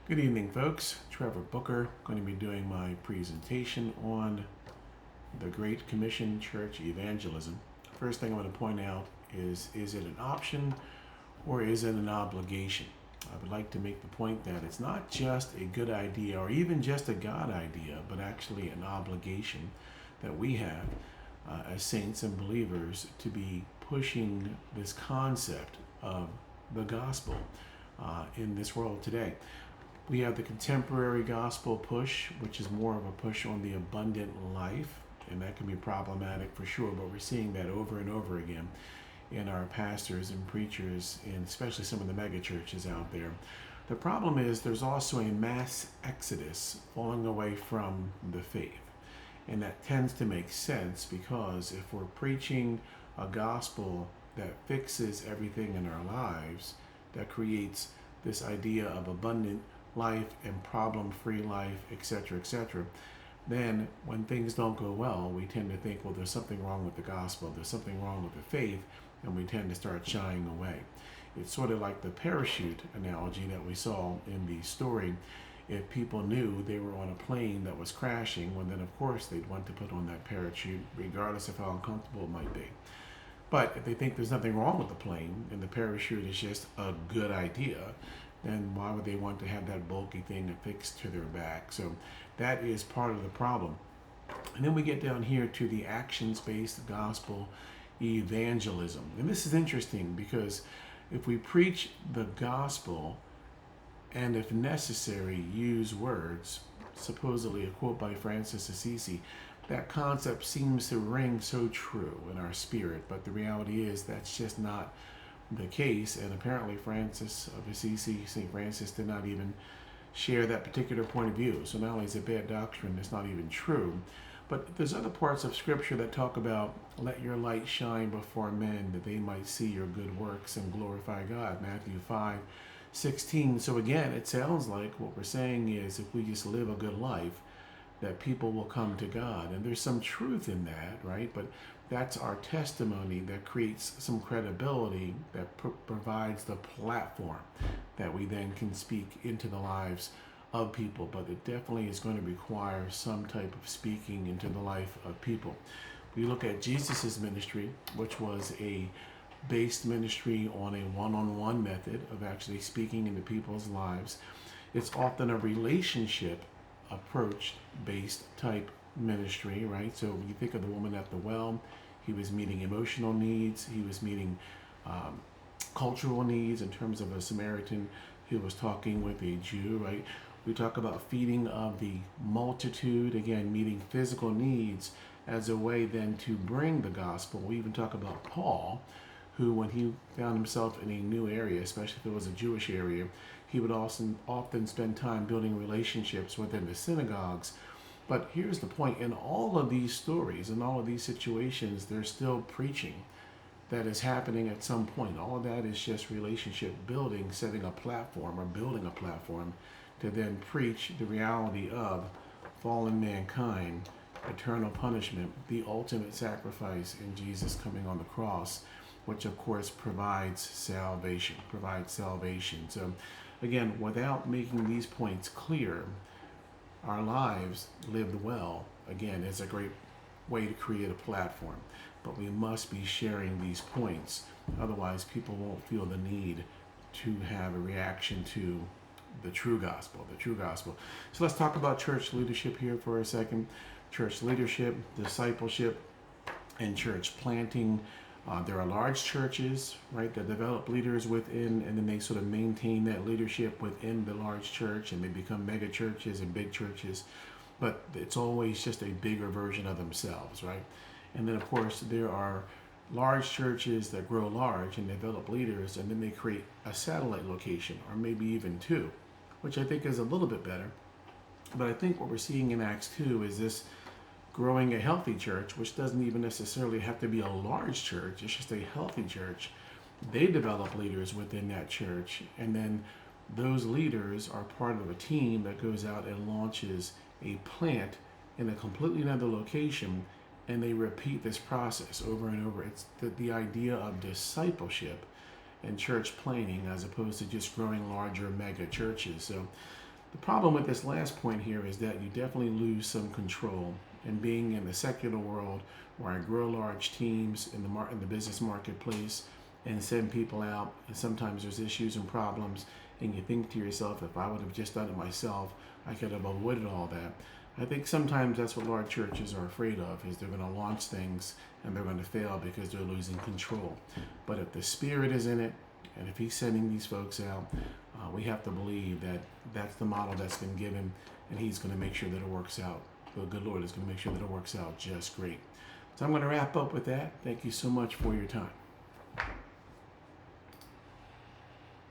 Good evening, folks. Trevor Booker, going to be doing my presentation on the Great Commission Church Evangelism. First thing I want to point out is it an option or is it an obligation? I would like to make the point that it's not just a good idea or even just a God idea, but actually an obligation that we have as saints and believers to be pushing this concept of the gospel in this world today. We have the contemporary gospel push, which is more of a push on the abundant life, and that can be problematic for sure, but we're seeing that over and over again in our pastors and preachers, and especially some of the mega churches out there. The problem is there's also a mass exodus falling away from the faith. And that tends to make sense because if we're preaching a gospel that fixes everything in our lives, that creates this idea of abundant life and problem-free life, etc., then when things don't go well, we tend to think, well, there's something wrong with the gospel, there's something wrong with the faith, and we tend to start shying away. It's sort of like the parachute analogy that we saw in the story. If people knew they were on a plane that was crashing, well, then of course they'd want to put on that parachute, regardless of how uncomfortable it might be. But if they think there's nothing wrong with the plane and the parachute is just a good idea, then why would they want to have that bulky thing affixed to their back? So that is part of the problem. And then we get down here to the actions-based gospel evangelism. And this is interesting because if we preach the gospel and if necessary use words, supposedly a quote by Francis Assisi, that concept seems to ring so true in our spirit, but the reality is that's just not the case. And apparently Francis of Assisi, St. Francis, did not even share that particular point of view. So not only is it bad doctrine, it's not even true, but there's other parts of scripture that talk about let your light shine before men that they might see your good works and glorify God, Matthew 5:16. So again, it sounds like what we're saying is if we just live a good life, that people will come to God. And there's some truth in that, right? But that's our testimony that creates some credibility that provides the platform that we then can speak into the lives of people. But it definitely is going to require some type of speaking into the life of people. We look at Jesus's ministry, which was a based ministry on a one-on-one method of actually speaking into people's lives. It's often a relationship approach based type ministry, right? So when you think of the woman at the well, he was meeting emotional needs, he was meeting cultural needs in terms of a Samaritan who was talking with a Jew, right? We talk about feeding of the multitude, again, meeting physical needs as a way then to bring the gospel. We even talk about Paul, who when he found himself in a new area, especially if it was a Jewish area, he would often spend time building relationships within the synagogues. But here's the point, in all of these stories, in all of these situations, there's still preaching that is happening at some point. All of that is just relationship building, setting a platform or building a platform to then preach the reality of fallen mankind, eternal punishment, the ultimate sacrifice in Jesus coming on the cross, which of course provides salvation. So again, without making these points clear, our lives lived well, again, is a great way to create a platform. But we must be sharing these points. Otherwise, people won't feel the need to have a reaction to the true gospel. So let's talk about church leadership here for a second. Church leadership, discipleship, and church planting. There are large churches, right, that develop leaders within, and then they sort of maintain that leadership within the large church, and they become mega churches and big churches. But it's always just a bigger version of themselves, right? And then, of course, there are large churches that grow large and develop leaders, and then they create a satellite location, or maybe even two, which I think is a little bit better. But I think what we're seeing in Acts 2 is this growing a healthy church, which doesn't even necessarily have to be a large church, it's just a healthy church. They develop leaders within that church, and then those leaders are part of a team that goes out and launches a plant in a completely another location, and they repeat this process over and over. It's the idea of discipleship and church planting as opposed to just growing larger mega churches. So The problem with this last point here is that you definitely lose some control. And being in the secular world, where I grow large teams in the business marketplace and send people out, and sometimes there's issues and problems, and you think to yourself, if I would have just done it myself, I could have avoided all that. I think sometimes that's what large churches are afraid of, is they're going to launch things and they're going to fail because they're losing control. But if the Spirit is in it, and if He's sending these folks out, we have to believe that that's the model that's been given, and He's going to make sure that it works out. The good Lord is going to make sure that it works out just great. So I'm going to wrap up with that. Thank you so much for your time.